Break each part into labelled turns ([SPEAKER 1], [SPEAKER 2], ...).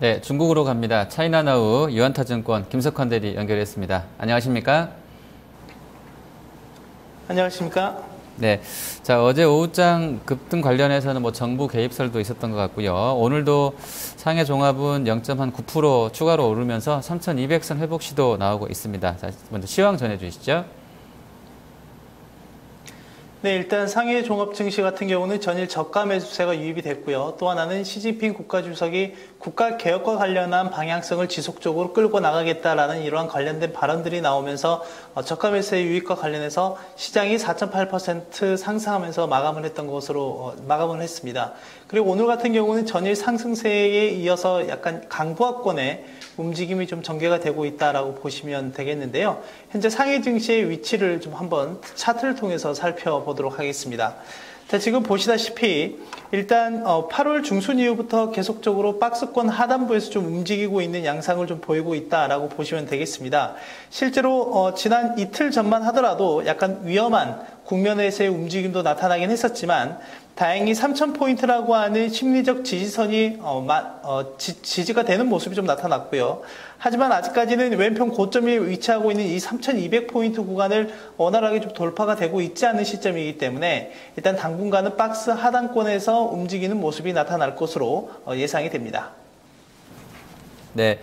[SPEAKER 1] 네, 중국으로 갑니다. 차이나나우 유한타증권 김석환 대리 연결했습니다. 안녕하십니까?
[SPEAKER 2] 안녕하십니까?
[SPEAKER 1] 네, 자 어제 오후장 급등 관련해서는 뭐 정부 개입설도 있었던 것 같고요. 오늘도 상해 종합은 0.9% 추가로 오르면서 3,200선 회복 시도 나오고 있습니다. 자, 먼저 시황 전해주시죠.
[SPEAKER 2] 네, 일단 상해 종합 증시 같은 경우는 전일 저가 매수세가 유입이 됐고요. 또 하나는 시진핑 국가주석이 국가 개혁과 관련한 방향성을 지속적으로 끌고 나가겠다라는 이러한 관련된 발언들이 나오면서 저가 매수세 유입과 관련해서 시장이 4.8% 상승하면서 마감을 했던 것으로 마감을 했습니다. 그리고 오늘 같은 경우는 전일 상승세에 이어서 약간 강보합권의 움직임이 좀 전개가 되고 있다라고 보시면 되겠는데요. 현재 상해 증시의 위치를 좀 한번 차트를 통해서 살펴보도록 하겠습니다. 자, 지금 보시다시피 일단 8월 중순 이후부터 계속적으로 박스권 하단부에서 좀 움직이고 있는 양상을 좀 보이고 있다라고 보시면 되겠습니다. 실제로 지난 이틀 전만 하더라도 약간 위험한 국면에서의 움직임도 나타나긴 했었지만 다행히 3,000포인트라고 하는 심리적 지지선이 지지가 되는 모습이 좀 나타났고요. 하지만 아직까지는 왼편 고점에 위치하고 있는 이 3,200포인트 구간을 원활하게 좀 돌파가 되고 있지 않은 시점이기 때문에 일단 당분간은 박스 하단권에서 움직이는 모습이 나타날 것으로 예상이 됩니다.
[SPEAKER 1] 네.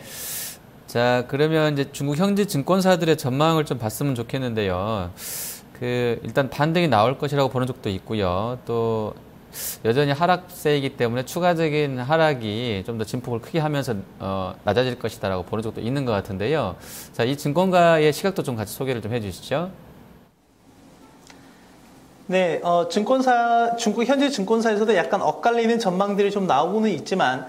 [SPEAKER 1] 자, 그러면 이제 중국 현지 증권사들의 전망을 좀 봤으면 좋겠는데요. 일단 반등이 나올 것이라고 보는 쪽도 있고요. 또 여전히 하락세이기 때문에 추가적인 하락이 좀 더 진폭을 크게 하면서 낮아질 것이다라고 보는 쪽도 있는 것 같은데요. 자, 이 증권가의 시각도 좀 같이 소개를 좀 해주시죠.
[SPEAKER 2] 네, 중국 현지 증권사에서도 약간 엇갈리는 전망들이 좀 나오고는 있지만,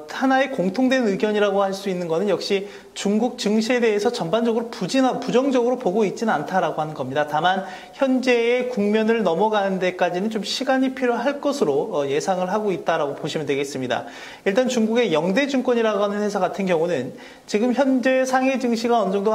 [SPEAKER 2] 하나의 공통된 의견이라고 할 수 있는 것은 역시 중국 증시에 대해서 전반적으로 부정적으로 보고 있지는 않다라고 하는 겁니다. 다만, 현재의 국면을 넘어가는 데까지는 좀 시간이 필요할 것으로 예상을 하고 있다라고 보시면 되겠습니다. 일단 중국의 영대증권이라고 하는 회사 같은 경우는 지금 현재 상해 증시가 어느 정도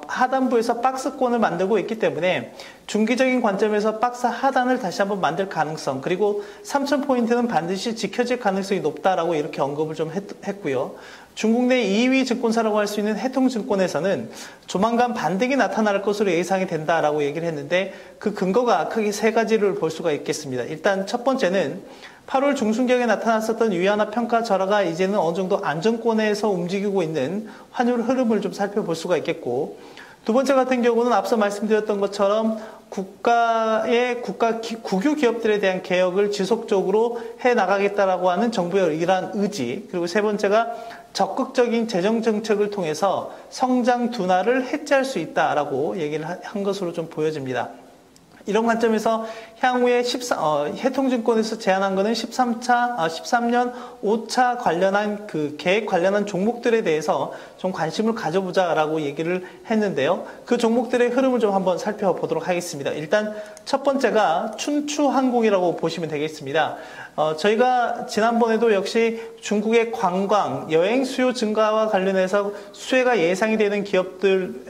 [SPEAKER 2] 하단부에서 박스권을 만들고 있기 때문에 중기적인 관점에서 박스 하단을 다시 한번 만들 가능성, 그리고 3,000포인트는 반드시 지켜질 가능성이 높다라고 이렇게 언급을 좀 했고요. 중국 내 2위 증권사라고 할 수 있는 해통증권에서는 조만간 반등이 나타날 것으로 예상이 된다라고 얘기를 했는데 그 근거가 크게 세 가지를 볼 수가 있겠습니다. 일단 첫 번째는 8월 중순경에 나타났었던 위안화 평가 절하가 이제는 어느 정도 안정권에서 움직이고 있는 환율 흐름을 좀 살펴볼 수가 있겠고, 두 번째 같은 경우는 앞서 말씀드렸던 것처럼 국유 기업들에 대한 개혁을 지속적으로 해 나가겠다라고 하는 정부의 이러한 의지, 그리고 세 번째가 적극적인 재정 정책을 통해서 성장 둔화를 해체할 수 있다라고 얘기를 한 것으로 좀 보여집니다. 이런 관점에서 향후에 해통증권에서 제안한 거는 13년 5차 관련한 계획 관련한 종목들에 대해서 좀 관심을 가져보자라고 얘기를 했는데요. 그 종목들의 흐름을 좀 한번 살펴보도록 하겠습니다. 일단 첫 번째가 춘추항공이라고 보시면 되겠습니다. 저희가 지난번에도 역시 중국의 관광, 여행 수요 증가와 관련해서 수혜가 예상이 되는 기업들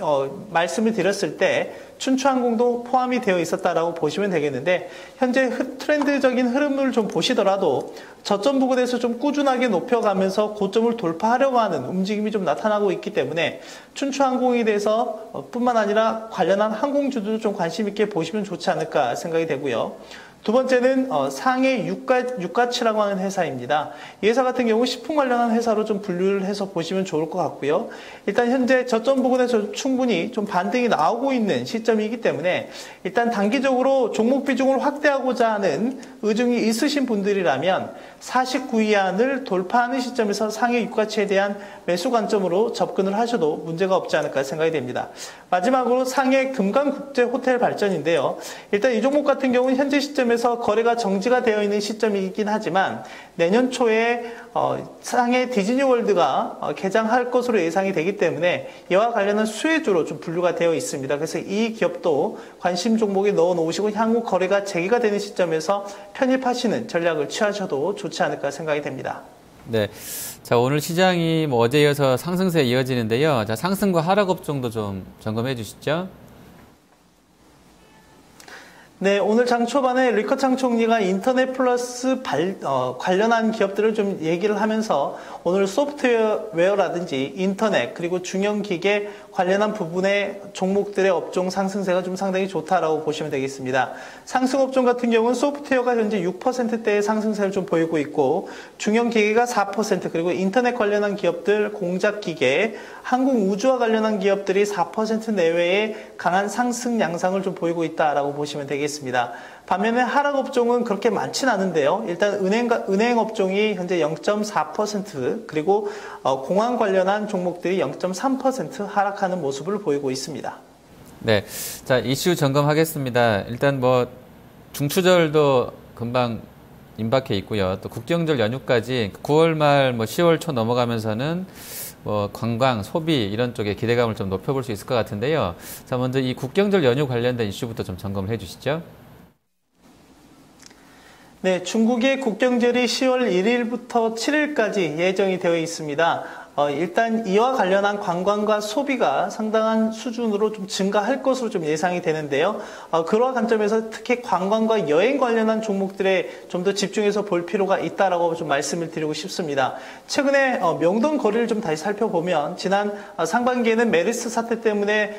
[SPEAKER 2] 말씀을 드렸을 때 춘추항공도 포함이 되어 있었다라고 보시면 되겠는데, 현재 트렌드적인 흐름을 좀 보시더라도 저점 부근에서 좀 꾸준하게 높여가면서 고점을 돌파하려고 하는 움직임이 좀 나타나고 있기 때문에 춘추항공에 대해서 뿐만 아니라 관련한 항공주도 좀 관심 있게 보시면 좋지 않을까 생각이 되고요. 두 번째는 상해 육가치라고 하는 회사입니다. 이 회사 같은 경우 식품 관련한 회사로 좀 분류를 해서 보시면 좋을 것 같고요. 일단 현재 저점 부근에서 충분히 좀 반등이 나오고 있는 시점이기 때문에 일단 단기적으로 종목 비중을 확대하고자 하는 의중이 있으신 분들이라면 49위 안을 돌파하는 시점에서 상해 육가치에 대한 매수 관점으로 접근을 하셔도 문제가 없지 않을까 생각이 됩니다. 마지막으로 상해 금강국제호텔 발전인데요. 일단 이 종목 같은 경우는 현재 시점에서 거래가 정지가 되어 있는 시점이긴 하지만 내년 초에 상해 디즈니월드가 개장할 것으로 예상이 되기 때문에 이와 관련한 수혜주로 좀 분류가 되어 있습니다. 그래서 이 기업도 관심 종목에 넣어 놓으시고 향후 거래가 재개가 되는 시점에서 편입하시는 전략을 취하셔도 좋지 않을까 생각이 됩니다.
[SPEAKER 1] 네. 자, 오늘 시장이 뭐 어제 이어서 상승세에 이어지는데요. 자, 상승과 하락 업종도 좀 점검해 주시죠.
[SPEAKER 2] 네, 오늘 장 초반에 리커창 총리가 인터넷 플러스 관련한 기업들을 좀 얘기를 하면서 오늘 소프트웨어라든지 인터넷 그리고 중형기계 관련한 부분의 종목들의 업종 상승세가 좀 상당히 좋다라고 보시면 되겠습니다. 상승 업종 같은 경우는 소프트웨어가 현재 6%대의 상승세를 좀 보이고 있고 중형기계가 4% 그리고 인터넷 관련한 기업들, 공작기계, 항공우주와 관련한 기업들이 4% 내외의 강한 상승 양상을 좀 보이고 있다라고 보시면 되겠습니다. 반면에 하락 업종은 그렇게 많지는 않은데요. 일단 은행 업종이 현재 0.4% 그리고 공항 관련한 종목들이 0.3% 하락하는 모습을 보이고 있습니다.
[SPEAKER 1] 네, 자 이슈 점검하겠습니다. 일단 뭐 중추절도 금방 임박해 있고요. 또 국경절 연휴까지 9월 말 뭐 10월 초 넘어가면서는 뭐 관광, 소비 이런 쪽에 기대감을 좀 높여볼 수 있을 것 같은데요. 자, 먼저 이 국경절 연휴 관련된 이슈부터 좀 점검을 해주시죠.
[SPEAKER 2] 네, 중국의 국경절이 10월 1일부터 7일까지 예정이 되어 있습니다. 일단 이와 관련한 관광과 소비가 상당한 수준으로 좀 증가할 것으로 좀 예상이 되는데요. 그러한 관점에서 특히 관광과 여행 관련한 종목들에 좀 더 집중해서 볼 필요가 있다라고 좀 말씀을 드리고 싶습니다. 최근에 명동 거리를 좀 다시 살펴보면 지난 상반기에는 메르스 사태 때문에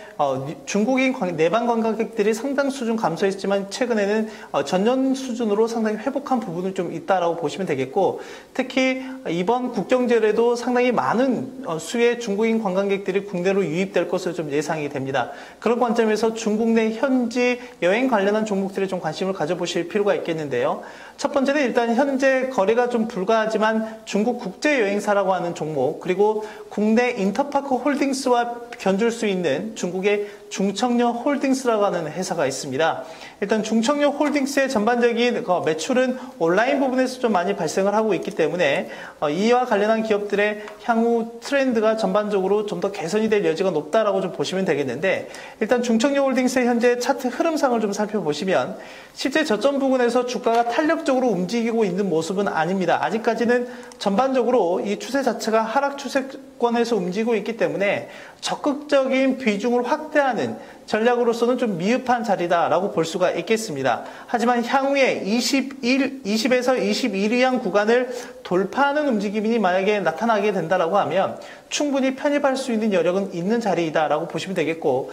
[SPEAKER 2] 중국인 내방 관광객들이 상당 수준 감소했지만 최근에는 전년 수준으로 상당히 회복한 부분이 좀 있다라고 보시면 되겠고 특히 이번 국경절에도 상당히 많은 수의 중국인 관광객들이 국내로 유입될 것으로 좀 예상이 됩니다. 그런 관점에서 중국 내 현지 여행 관련한 종목들에 좀 관심을 가져보실 필요가 있겠는데요. 첫 번째는 일단 현재 거래가 좀 불가하지만 중국 국제여행사라고 하는 종목 그리고 국내 인터파크 홀딩스와 견줄 수 있는 중국의 중청려 홀딩스라고 하는 회사가 있습니다. 일단 중청려 홀딩스의 전반적인 매출은 온라인 부분에서 좀 많이 발생을 하고 있기 때문에 이와 관련한 기업들의 향후 트렌드가 전반적으로 좀 더 개선이 될 여지가 높다라고 좀 보시면 되겠는데 일단 중청려 홀딩스의 현재 차트 흐름상을 좀 살펴보시면 실제 저점 부분에서 주가가 탄력적으로 움직이고 있는 모습은 아닙니다. 아직까지는 전반적으로 이 추세 자체가 하락 추세권에서 움직이고 있기 때문에 적극적인 비중을 확대하는 전략으로서는 좀 미흡한 자리다라고 볼 수가 있겠습니다. 하지만 향후에 20에서 21위안 구간을 돌파하는 움직임이 만약에 나타나게 된다라고 하면 충분히 편입할 수 있는 여력은 있는 자리이다라고 보시면 되겠고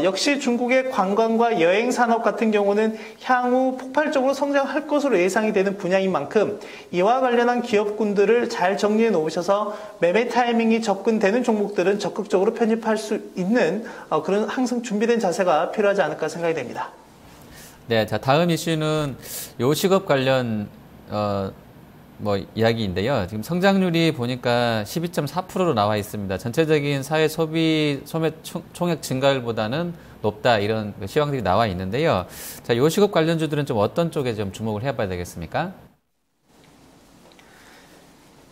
[SPEAKER 2] 역시 중국의 관광과 여행 산업 같은 경우는 향후 폭발적으로 성장할 것으로 예상이 되는 분야인 만큼 이와 관련한 기업군들을 잘 정리해 놓으셔서 매매 타이밍이 접근되는 종목들은 적극적으로 편입할 수 있는 그런 항상 준비된 자세가 필요하지 않을까 생각이 됩니다.
[SPEAKER 1] 네, 자 다음 이슈는 요식업 관련 이야기인데요. 지금 성장률이 보니까 12.4%로 나와 있습니다. 전체적인 사회 소비 소매 총액 증가율보다는 높다 이런 시황들이 나와 있는데요. 자, 요식업 관련주들은 좀 어떤 쪽에 좀 주목을 해봐야 되겠습니까?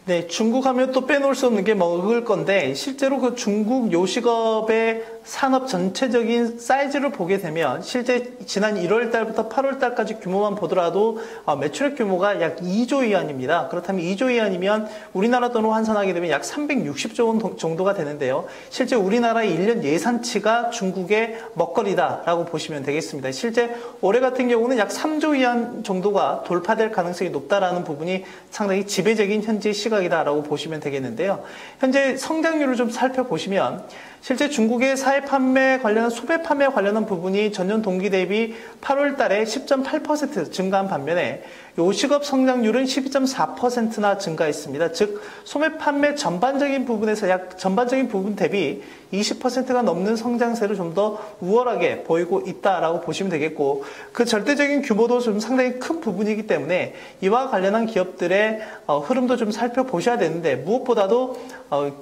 [SPEAKER 2] 네, 중국 하면 또 빼놓을 수 없는 게 먹을 건데 실제로 그 중국 요식업의 산업 전체적인 사이즈를 보게 되면 실제 지난 1월 달부터 8월 달까지 규모만 보더라도 매출액 규모가 약 2조 위안입니다. 그렇다면 2조 위안이면 우리나라 돈으로 환산하게 되면 약 360조 원 정도가 되는데요. 실제 우리나라의 1년 예산치가 중국의 먹거리다라고 보시면 되겠습니다. 실제 올해 같은 경우는 약 3조 위안 정도가 돌파될 가능성이 높다라는 부분이 상당히 지배적인 현재 시각이다라고 보시면 되겠는데요. 현재 성장률을 좀 살펴보시면 실제 중국의 사회 판매 관련한 소매 판매 관련한 부분이 전년 동기 대비 8월 달에 10.8% 증가한 반면에 요식업 성장률은 12.4%나 증가했습니다. 즉 소매 판매 전반적인 부분에서 약 전반적인 부분 대비 20%가 넘는 성장세를 좀 더 우월하게 보이고 있다라고 보시면 되겠고 그 절대적인 규모도 좀 상당히 큰 부분이기 때문에 이와 관련한 기업들의 흐름도 좀 살펴보셔야 되는데 무엇보다도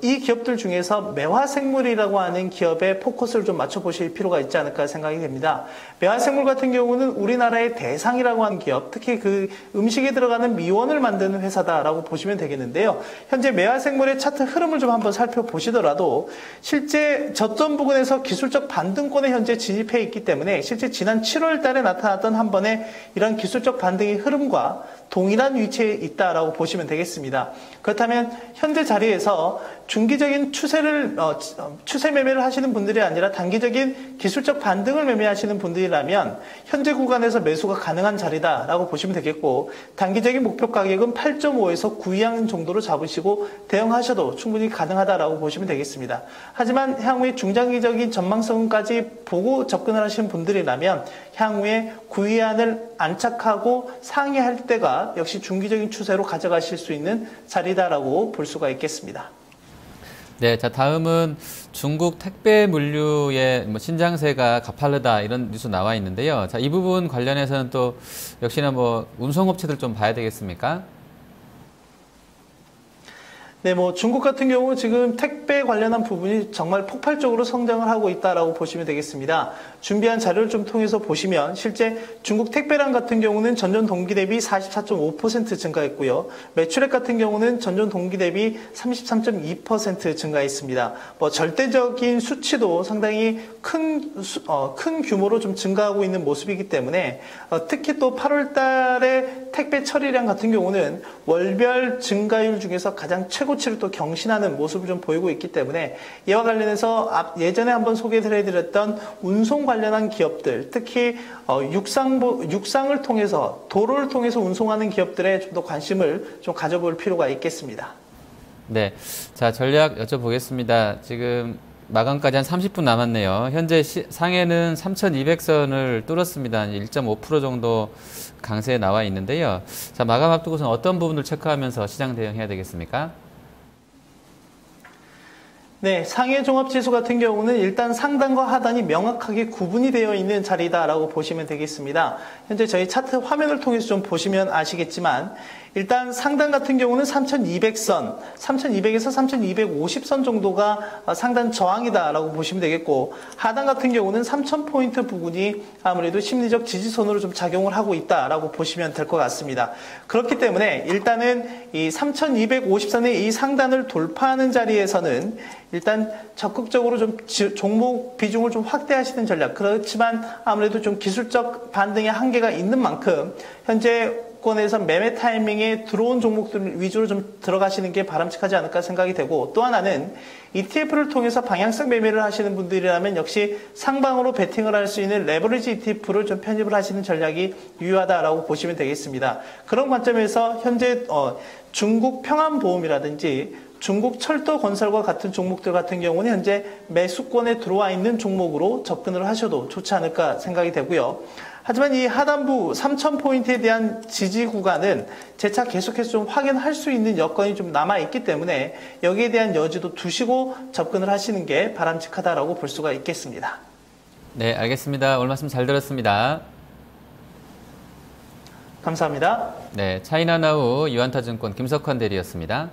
[SPEAKER 2] 이 기업들 중에서 매화생물이라고 하는 기업에 포커스를 좀 맞춰보실 필요가 있지 않을까 생각이 됩니다. 매화생물 같은 경우는 우리나라의 대상이라고 하는 기업, 특히 그 음식에 들어가는 미원을 만드는 회사다라고 보시면 되겠는데요. 현재 매화생물의 차트 흐름을 좀 한번 살펴보시더라도 실제 저점 부근에서 기술적 반등권에 현재 진입해 있기 때문에 실제 지난 7월 달에 나타났던 한 번의 이런 기술적 반등의 흐름과 동일한 위치에 있다라고 보시면 되겠습니다. 그렇다면 현재 자리에서 중기적인 추세 추세 매매를 하시는 분들이 아니라 단기적인 기술적 반등을 매매하시는 분들이라면 현재 구간에서 매수가 가능한 자리다라고 보시면 되겠고, 단기적인 목표 가격은 8.5에서 9양 정도로 잡으시고 대응하셔도 충분히 가능하다라고 보시면 되겠습니다. 하지만 향후에 중장기적인 전망성까지 보고 접근을 하시는 분들이라면 향후에 9위안을 안착하고 상회할 때가 역시 중기적인 추세로 가져가실 수 있는 자리다라고 볼 수가 있겠습니다.
[SPEAKER 1] 네, 자, 다음은 중국 택배 물류의 뭐 신장세가 가파르다 이런 뉴스 나와 있는데요. 자, 이 부분 관련해서는 또 역시나 뭐 운송업체들 좀 봐야 되겠습니까?
[SPEAKER 2] 네, 뭐 중국 같은 경우 지금 택배 관련한 부분이 정말 폭발적으로 성장을 하고 있다라고 보시면 되겠습니다. 준비한 자료를 좀 통해서 보시면 실제 중국 택배량 같은 경우는 전년 동기 대비 44.5% 증가했고요. 매출액 같은 경우는 전년 동기 대비 33.2% 증가했습니다. 뭐 절대적인 수치도 상당히 큰 규모로 좀 증가하고 있는 모습이기 때문에 특히 또 8월 달에 택배 처리량 같은 경우는 월별 증가율 중에서 가장 최고치를 또 경신하는 모습을 좀 보이고 있기 때문에 이와 관련해서 예전에 한번 소개해드렸던 운송 관련한 기업들, 특히 육상을 통해서 도로를 통해서 운송하는 기업들에 좀 더 관심을 좀 가져볼 필요가 있겠습니다. 네,
[SPEAKER 1] 자 전략 여쭤보겠습니다. 지금 마감까지 한 30분 남았네요. 현재 상해는 3,200선을 뚫었습니다. 1.5% 정도 강세에 나와 있는데요. 자, 마감 앞두고서는 어떤 부분을 체크하면서 시장 대응해야 되겠습니까?
[SPEAKER 2] 네, 상해 종합지수 같은 경우는 일단 상단과 하단이 명확하게 구분이 되어 있는 자리다라고 보시면 되겠습니다. 현재 저희 차트 화면을 통해서 좀 보시면 아시겠지만 일단 상단 같은 경우는 3,200선, 3,200에서 3,250선 정도가 상단 저항이다라고 보시면 되겠고, 하단 같은 경우는 3,000포인트 부근이 아무래도 심리적 지지선으로 좀 작용을 하고 있다라고 보시면 될 것 같습니다. 그렇기 때문에 일단은 이 3,250선의 이 상단을 돌파하는 자리에서는 일단 적극적으로 좀 종목 비중을 좀 확대하시는 전략, 그렇지만 아무래도 좀 기술적 반등의 한계가 있는 만큼 현재 권에서 매매 타이밍에 들어온 종목들 위주로 좀 들어가시는 게 바람직하지 않을까 생각이 되고, 또 하나는 ETF를 통해서 방향성 매매를 하시는 분들이라면 역시 상방으로 베팅을 할 수 있는 레버리지 ETF를 좀 편입을 하시는 전략이 유효하다라고 보시면 되겠습니다. 그런 관점에서 현재 중국 평안보험이라든지 중국 철도건설과 같은 종목들 같은 경우는 현재 매수권에 들어와 있는 종목으로 접근을 하셔도 좋지 않을까 생각이 되고요. 하지만 이 하단부 3,000포인트에 대한 지지 구간은 재차 계속해서 좀 확인할 수 있는 여건이 좀 남아있기 때문에 여기에 대한 여지도 두시고 접근을 하시는 게 바람직하다라고 볼 수가 있겠습니다.
[SPEAKER 1] 네, 알겠습니다. 오늘 말씀 잘 들었습니다.
[SPEAKER 2] 감사합니다.
[SPEAKER 1] 네, 차이나나우 유안타증권 김석환 대리였습니다.